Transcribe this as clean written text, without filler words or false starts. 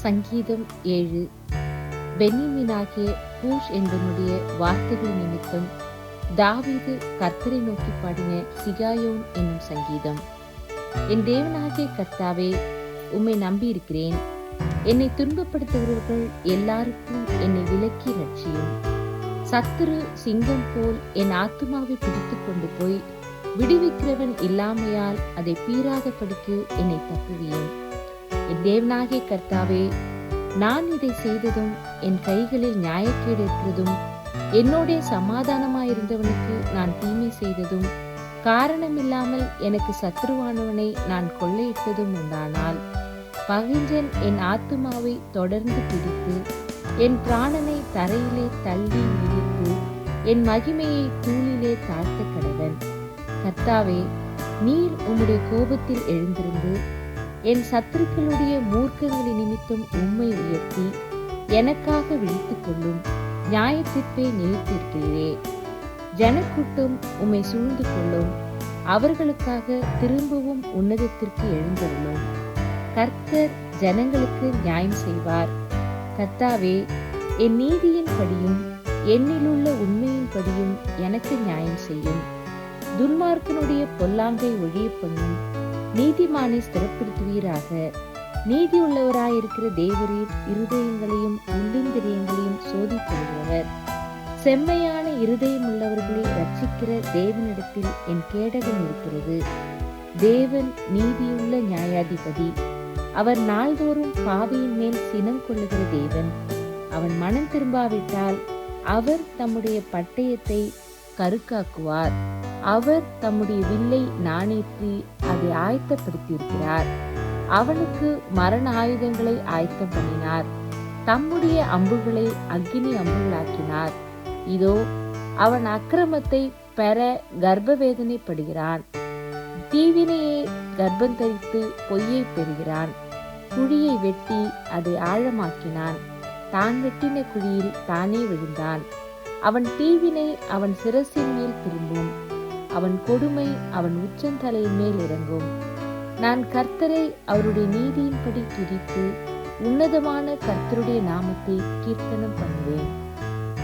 சங்கீதம் 7. பென்யமீனாகிய கூஷ் என்பவனுடைய வார்த்தைகள் நிமித்தம் தாவீது கர்த்தரை நோக்கி பாடின சிகாயோன் என்னும் சங்கீதம். என் தேவனாகிய கர்த்தாவே, உம்மை நம்பியிருக்கிறேன். என்னை துன்பப்படுத்துகிறவர்கள் எல்லாருக்கும் என்னை விலக்கி ரட்சியும். சத்துரு சிங்கம் போல் என் ஆத்துமாவை பிடித்து கொண்டு போய் விடுவிக்கிறவன் இல்லாமையால் அதை பீறாதபடிக்கு என்னை தப்புவியும். என் தேவனாகிய கர்த்தாவே, நான் இதை செய்ததும் என் கைகளில் நியாயக்கேடு இருக்கிறதும் என்னோட சமாதானமாயிருந்தவனுக்கு நான் தீமை செய்ததும் காரணமில்லாமல் எனக்கு சத்ருவானவனை நான் கொள்ளையிட்டதும் உண்டானால், பகைஞன் என் ஆத்துமாவை தொடர்ந்து பிடித்து என் பிராணனை தரையிலே தள்ளி இழுத்து என் மகிமையை தூளிலே தாழ்த்த கடவன். கர்த்தாவே, நீர் உம்முடைய கோபத்தில் எழுந்திருந்து என் சத்துருக்களுடைய மூர்க்கங்களின் நிமித்தம் உம்மை உயர்த்தி எனக்காக விழித்துக் கொள்ளும் நியாயத்திற்பே நிலைத்திருக்கிறீரே. ஜனக்கூட்டம் உம்மை சூழ்ந்து கொள்ளும், அவர்களுக்காக திரும்பவும் உன்னதத்திற்கு எழுந்தருளும். கர்த்தர் ஜனங்களுக்கு நியாயம் செய்வார். கர்த்தாவே, என் நீதியின் படியும் என்னிலுள்ள உண்மையின் படியும் எனக்கு நியாயம் செய்யும். துன்மார்க்கனுடைய பொல்லாங்கை ஒழிய பண்ணும், நீதிமானை ஸ்திரப்படுத்துவீராக. நீதி உள்ளவராயிருக்கிற தேவரீர் இருதயங்களையும் உள்ளிந்திரியங்களையும் சோதித்துள்ளவர். செம்மையான இருதயம் உள்ளவர்களை ரட்சிக்கிற தேவனிடத்தில் என் கேடகம் இருக்கிறது. தேவன் நீதியுள்ள நியாயாதிபதி. அவர் நாள்தோறும் பாவியின் மேல் சினம் கொள்ளுகிற தேவன். அவன் மனம் திரும்பாவிட்டால் அவர் தம்முடைய பட்டயத்தை கருக்காக்குவார். அவர் தம்முடைய வில்லை நாணேற்றி அதை ஆயத்தப்படுத்தியிருக்கிறார். அவனுக்கு மரண ஆயுதங்களை ஆயத்தம் பண்ணினார். தம்முடைய அம்புகளை அக்கினி அம்புகளாக்கினார். இதோ, அவன் அக்கிரமத்தை பெற கர்ப்பவேதனைப்படுகிறான். தீவினையை கர்ப்பந்தரித்து பொய்யை பெறுகிறான். குழியை வெட்டி அதை ஆழமாக்கினான். தான் வெட்டின குழியில் தானே விழுந்தான். அவன் தீவினை அவன் சிரசின் மேல் திரும்பும். அவன் கொடுமை அவன் உச்சந்தலையின் மேல் இறங்கும். நான் கர்த்தரை அவருடைய நீதியின்படி துதித்து உன்னதமான கர்த்தருடைய நாமத்தை கீர்த்தனம் பண்ணுவேன்.